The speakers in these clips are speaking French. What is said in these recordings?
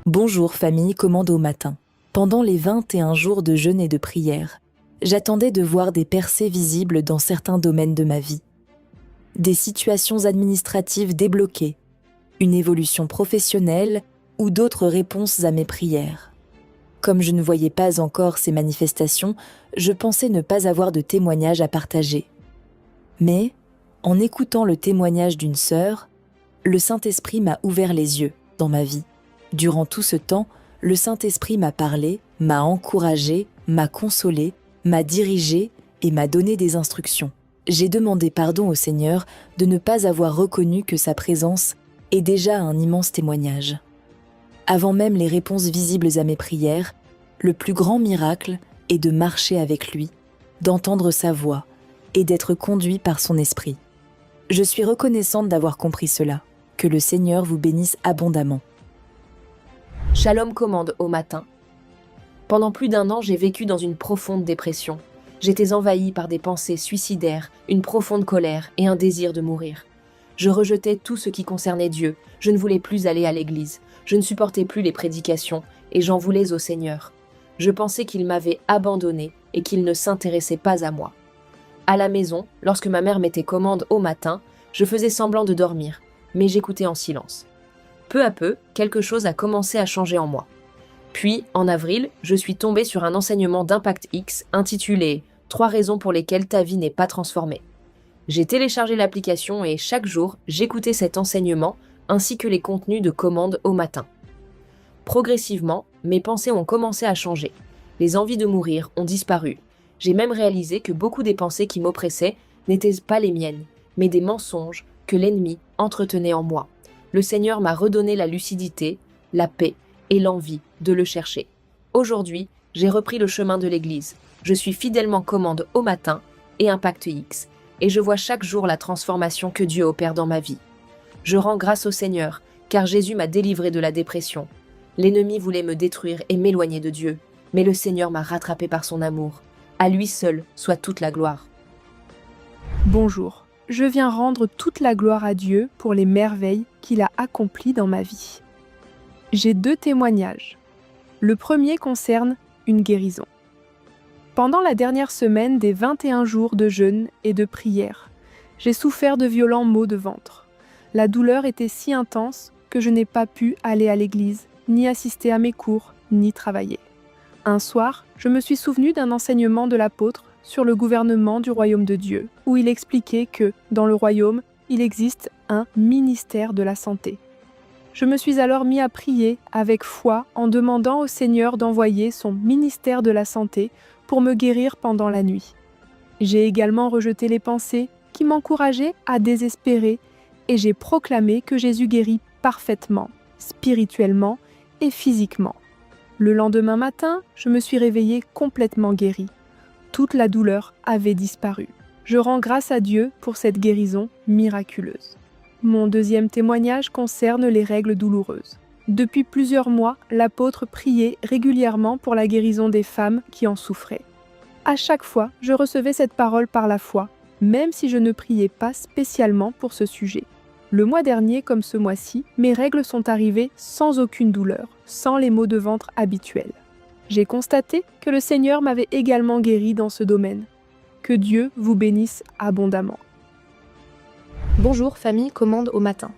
Bonjour famille Commande au matin. Pendant les 21 jours de jeûne et de prière, j'attendais de voir des percées visibles dans certains domaines de ma vie. Des situations administratives débloquées, une évolution professionnelle ou d'autres réponses à mes prières. Comme je ne voyais pas encore ces manifestations, je pensais ne pas avoir de témoignage à partager. Mais, en écoutant le témoignage d'une sœur, le Saint-Esprit m'a ouvert les yeux dans ma vie. Durant tout ce temps, le Saint-Esprit m'a parlé, m'a encouragé, m'a consolé, m'a dirigé et m'a donné des instructions. J'ai demandé pardon au Seigneur de ne pas avoir reconnu que sa présence est déjà un immense témoignage. Avant même les réponses visibles à mes prières, le plus grand miracle est de marcher avec lui, d'entendre sa voix et d'être conduit par son esprit. Je suis reconnaissante d'avoir compris cela. Que le Seigneur vous bénisse abondamment. Shalom Commande au matin. Pendant plus d'1 an, j'ai vécu dans une profonde dépression. J'étais envahie par des pensées suicidaires, une profonde colère et un désir de mourir. Je rejetais tout ce qui concernait Dieu. Je ne voulais plus aller à l'église. Je ne supportais plus les prédications et j'en voulais au Seigneur. Je pensais qu'il m'avait abandonnée et qu'il ne s'intéressait pas à moi. À la maison, lorsque ma mère mettait commande au matin, je faisais semblant de dormir, mais j'écoutais en silence. Peu à peu, quelque chose a commencé à changer en moi. Puis, en avril, je suis tombée sur un enseignement d'Impact X intitulé « 3 raisons pour lesquelles ta vie n'est pas transformée ». J'ai téléchargé l'application et chaque jour, j'écoutais cet enseignement ainsi que les contenus de commande au matin. Progressivement, mes pensées ont commencé à changer. Les envies de mourir ont disparu. J'ai même réalisé que beaucoup des pensées qui m'oppressaient n'étaient pas les miennes, mais des mensonges que l'ennemi entretenait en moi. Le Seigneur m'a redonné la lucidité, la paix et l'envie de le chercher. Aujourd'hui, j'ai repris le chemin de l'Église. Je suis fidèlement commande au matin et Impact X, et je vois chaque jour la transformation que Dieu opère dans ma vie. Je rends grâce au Seigneur, car Jésus m'a délivré de la dépression. L'ennemi voulait me détruire et m'éloigner de Dieu, mais le Seigneur m'a rattrapé par son amour. À lui seul soit toute la gloire. Bonjour. Je viens rendre toute la gloire à Dieu pour les merveilles qu'il a accomplies dans ma vie. J'ai 2 témoignages. Le premier concerne une guérison. Pendant la dernière semaine des 21 jours de jeûne et de prière, j'ai souffert de violents maux de ventre. La douleur était si intense que je n'ai pas pu aller à l'église, ni assister à mes cours, ni travailler. Un soir, je me suis souvenue d'un enseignement de l'apôtre sur le gouvernement du royaume de Dieu, où il expliquait que, dans le royaume, il existe un ministère de la santé. Je me suis alors mis à prier avec foi en demandant au Seigneur d'envoyer son ministère de la santé pour me guérir pendant la nuit. J'ai également rejeté les pensées qui m'encourageaient à désespérer et j'ai proclamé que Jésus guérit parfaitement, spirituellement et physiquement. Le lendemain matin, je me suis réveillée complètement guérie. Toute la douleur avait disparu. Je rends grâce à Dieu pour cette guérison miraculeuse. Mon deuxième témoignage concerne les règles douloureuses. Depuis plusieurs mois, l'apôtre priait régulièrement pour la guérison des femmes qui en souffraient. À chaque fois, je recevais cette parole par la foi, même si je ne priais pas spécialement pour ce sujet. Le mois dernier, comme ce mois-ci, mes règles sont arrivées sans aucune douleur, sans les maux de ventre habituels. J'ai constaté que le Seigneur m'avait également guéri dans ce domaine. Que Dieu vous bénisse abondamment. Bonjour famille Commande au matin.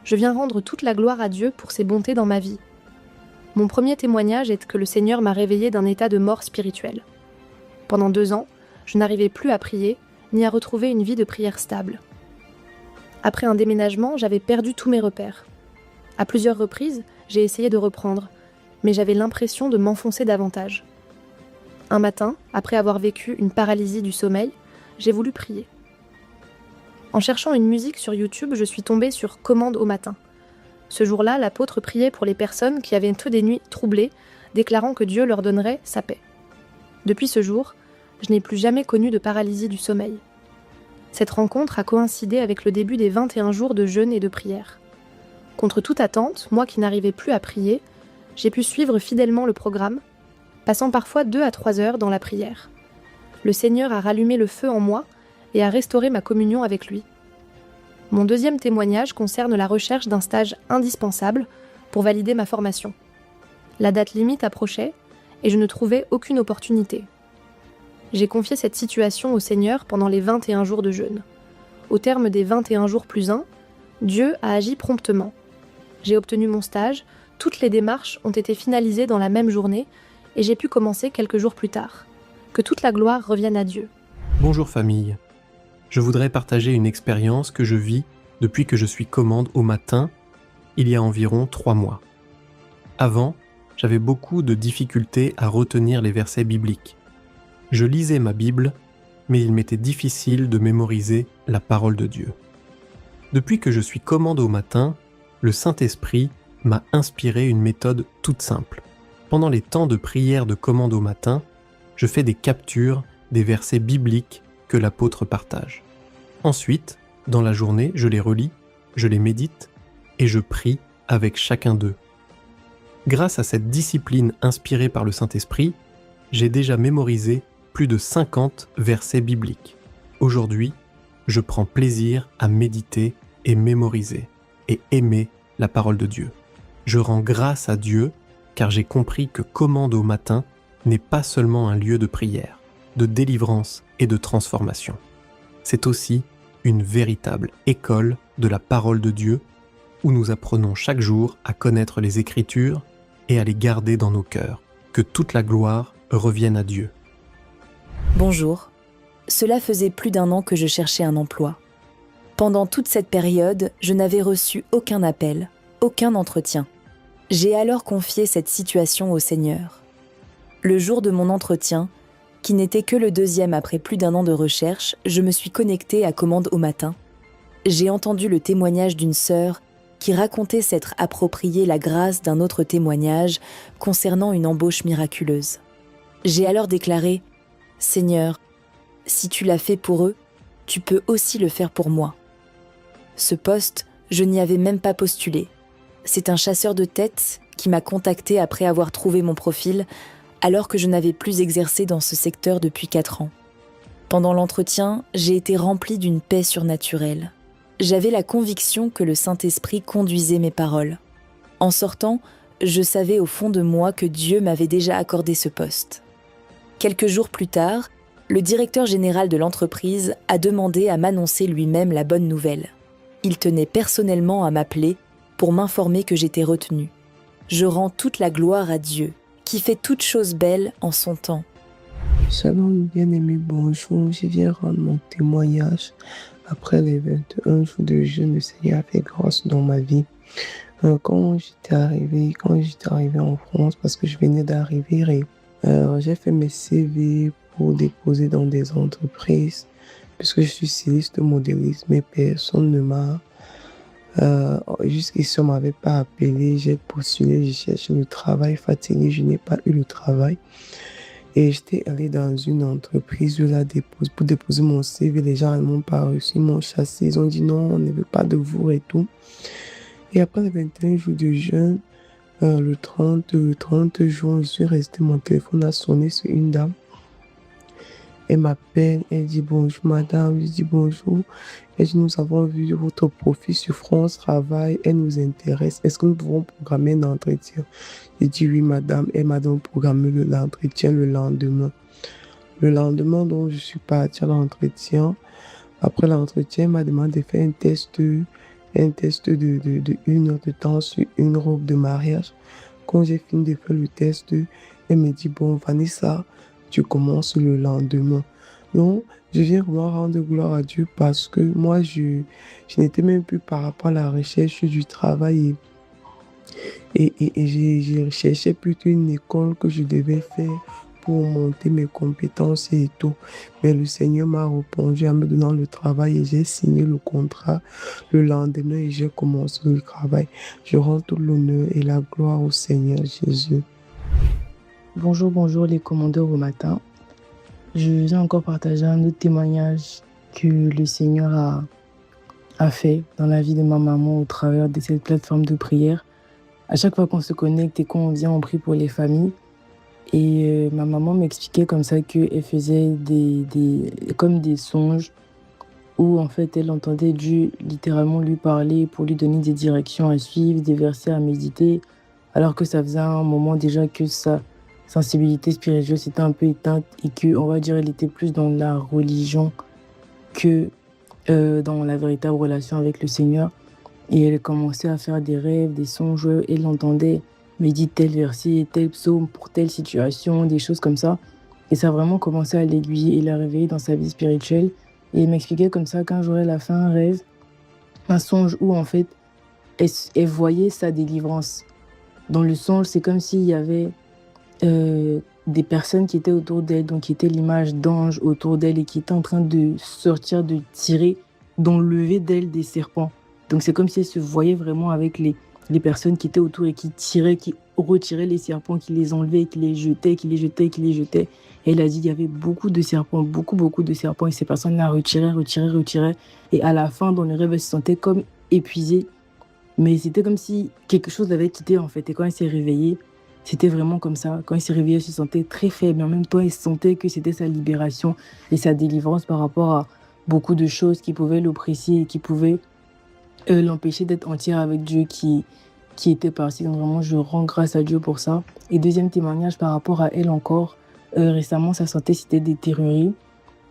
Je viens rendre toute la gloire à Dieu pour ses bontés dans ma vie. Mon premier témoignage est que le Seigneur m'a réveillée d'un état de mort spirituelle. Pendant 2 ans, je n'arrivais plus à prier, ni à retrouver une vie de prière stable. Après un déménagement, j'avais perdu tous mes repères. À plusieurs reprises, j'ai essayé de reprendre, mais j'avais l'impression de m'enfoncer davantage. Un matin, après avoir vécu une paralysie du sommeil, j'ai voulu prier. En cherchant une musique sur YouTube, je suis tombée sur Commande au matin. Ce jour-là, l'apôtre priait pour les personnes qui avaient des nuits troublées, déclarant que Dieu leur donnerait sa paix. Depuis ce jour, je n'ai plus jamais connu de paralysie du sommeil. Cette rencontre a coïncidé avec le début des 21 jours de jeûne et de prière. Contre toute attente, moi qui n'arrivais plus à prier, j'ai pu suivre fidèlement le programme, passant parfois 2 à 3 heures dans la prière. Le Seigneur a rallumé le feu en moi et a restauré ma communion avec lui. Mon deuxième témoignage concerne la recherche d'un stage indispensable pour valider ma formation. La date limite approchait et je ne trouvais aucune opportunité. J'ai confié cette situation au Seigneur pendant les 21 jours de jeûne. Au terme des 21 jours plus 1, Dieu a agi promptement. J'ai obtenu mon stage, toutes les démarches ont été finalisées dans la même journée et j'ai pu commencer quelques jours plus tard. Que toute la gloire revienne à Dieu. Bonjour famille. Je voudrais partager une expérience que je vis depuis que je suis commande au matin, il y a environ 3 mois. Avant, j'avais beaucoup de difficultés à retenir les versets bibliques. Je lisais ma Bible, mais il m'était difficile de mémoriser la parole de Dieu. Depuis que je suis commande au matin, le Saint-Esprit m'a inspiré une méthode toute simple. Pendant les temps de prière de commande au matin, je fais des captures des versets bibliques que l'apôtre partage. Ensuite, dans la journée, je les relis, je les médite et je prie avec chacun d'eux. Grâce à cette discipline inspirée par le Saint-Esprit, j'ai déjà mémorisé plus de 50 versets bibliques. Aujourd'hui, je prends plaisir à méditer et mémoriser et aimer la parole de Dieu. Je rends grâce à Dieu car j'ai compris que commande au matin n'est pas seulement un lieu de prière, de délivrance et de transformation. C'est aussi une véritable école de la parole de Dieu où nous apprenons chaque jour à connaître les Écritures et à les garder dans nos cœurs. Que toute la gloire revienne à Dieu. Bonjour. Cela faisait plus d'1 an que je cherchais un emploi. Pendant toute cette période, je n'avais reçu aucun appel, aucun entretien. J'ai alors confié cette situation au Seigneur. Le jour de mon entretien, qui n'était que le 2e après plus d'1 an de recherche, je me suis connectée à commande au matin. J'ai entendu le témoignage d'une sœur qui racontait s'être approprié la grâce d'un autre témoignage concernant une embauche miraculeuse. J'ai alors déclaré « Seigneur, si tu l'as fait pour eux, tu peux aussi le faire pour moi. » Ce poste, je n'y avais même pas postulé. C'est un chasseur de tête qui m'a contacté après avoir trouvé mon profil, alors que je n'avais plus exercé dans ce secteur depuis 4 ans. Pendant l'entretien, j'ai été remplie d'une paix surnaturelle. J'avais la conviction que le Saint-Esprit conduisait mes paroles. En sortant, je savais au fond de moi que Dieu m'avait déjà accordé ce poste. Quelques jours plus tard, le directeur général de l'entreprise a demandé à m'annoncer lui-même la bonne nouvelle. Il tenait personnellement à m'appeler pour m'informer que j'étais retenue. Je rends toute la gloire à Dieu, qui fait toutes choses belles en son temps. Shalom, bien-aimé, bonjour. Je viens rendre mon témoignage. Après les 21 jours de jeûne, le Seigneur a fait grâce dans ma vie. Quand j'étais arrivé en France, parce que je venais d'arriver, j'ai fait mes CV pour déposer dans des entreprises, puisque je suis styliste modéliste, mais personne ne m'a jusqu'ici, on ne m'avait pas appelé. J'ai postulé, j'ai cherché le travail, fatigué, je n'ai pas eu le travail. Et j'étais allé dans une entreprise pour déposer mon CV. Les gens ne m'ont pas reçu, ils m'ont chassé. Ils ont dit non, on ne veut pas de vous et tout. Et après les 21 jours de jeûne, le 30 juin, je suis resté, mon téléphone a sonné sur une dame. Elle m'appelle, elle dit bonjour madame, je dis bonjour. Elle dit nous avons vu votre profil sur France Travail, elle nous intéresse. Est-ce que nous pouvons programmer un entretien? J'ai dit oui madame, elle m'a donc programmé l'entretien le lendemain. Le lendemain, donc je suis partie à l'entretien. Après l'entretien, elle m'a demandé de faire un test de 1 heure de temps sur une robe de mariage. Quand j'ai fini de faire le test, elle me dit bon Vanessa, tu commences le lendemain. Donc, je viens vraiment rendre gloire à Dieu parce que moi, je n'étais même plus par rapport à la recherche du travail et j'ai recherché plutôt une école que je devais faire pour monter mes compétences et tout. Mais le Seigneur m'a répondu en me donnant le travail et j'ai signé le contrat le lendemain et j'ai commencé le travail. Je rends tout l'honneur et la gloire au Seigneur Jésus. Bonjour les commandeurs au matin. Je viens encore partager un autre témoignage que le Seigneur a fait dans la vie de ma maman au travers de cette plateforme de prière. À chaque fois qu'on se connecte et qu'on vient, on prie pour les familles. Et ma maman m'expliquait comme ça qu'elle faisait comme des songes où en fait elle entendait Dieu littéralement lui parler pour lui donner des directions à suivre, des versets à méditer. alors que ça faisait un moment déjà que sa sensibilité spirituelle s'était un peu éteinte et que, on va dire, elle était plus dans la religion que dans la véritable relation avec le Seigneur. Et elle commençait à faire des rêves, des songes, elle entendait méditer tel verset, tel psaume pour telle situation, des choses comme ça. Et ça a vraiment commencé à l'aiguiller et la réveiller dans sa vie spirituelle. Et elle m'expliquait comme ça qu'un jour elle a fait un rêve, un songe où en fait elle voyait sa délivrance. Dans le songe, c'est comme s'il y avait des personnes qui étaient autour d'elle, donc qui étaient l'image d'anges autour d'elle et qui étaient en train de sortir, de tirer, d'enlever d'elle des serpents. Donc c'est comme si elle se voyait vraiment avec les personnes qui étaient autour et qui tiraient, qui retiraient les serpents, qui les enlevaient, qui les jetaient, qui les jetaient, qui les jetaient. Et elle a dit qu'il y avait beaucoup de serpents, beaucoup de serpents. Et ces personnes-là retiraient. Et à la fin, dans le rêve, elle se sentait comme épuisée. Mais c'était comme si quelque chose l'avait quitté en fait. Et quand elle s'est réveillée, c'était vraiment comme ça. Quand elle s'est réveillée, elle se sentait très faible. Mais en même temps, elle sentait que c'était sa libération et sa délivrance par rapport à beaucoup de choses qui pouvaient l'oppresser et qui pouvaient l'empêcher d'être entière avec Dieu qui était parti. Donc vraiment, je rends grâce à Dieu pour ça. Et deuxième témoignage par rapport à elle encore. Récemment, sa santé s'était détériorée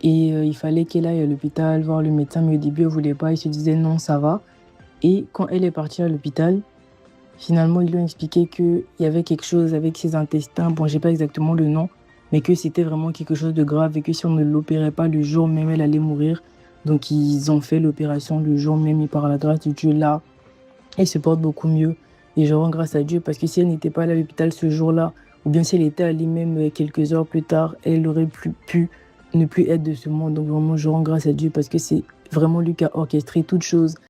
et il fallait qu'elle aille à l'hôpital voir le médecin. Mais au début, elle ne voulait pas. Il se disait non, ça va. Et quand elle est partie à l'hôpital, finalement, ils lui ont expliqué qu'il y avait quelque chose avec ses intestins. Bon, je n'ai pas exactement le nom, mais que c'était vraiment quelque chose de grave et que si on ne l'opérait pas le jour même, elle allait mourir. Donc, ils ont fait l'opération le jour même et par la grâce de Dieu, là, elle se porte beaucoup mieux. Et je rends grâce à Dieu parce que si elle n'était pas allée à l'hôpital ce jour-là, ou bien si elle était allée même quelques heures plus tard, elle aurait pu ne plus être de ce monde. Donc, vraiment, je rends grâce à Dieu parce que c'est vraiment lui qui a orchestré toutes choses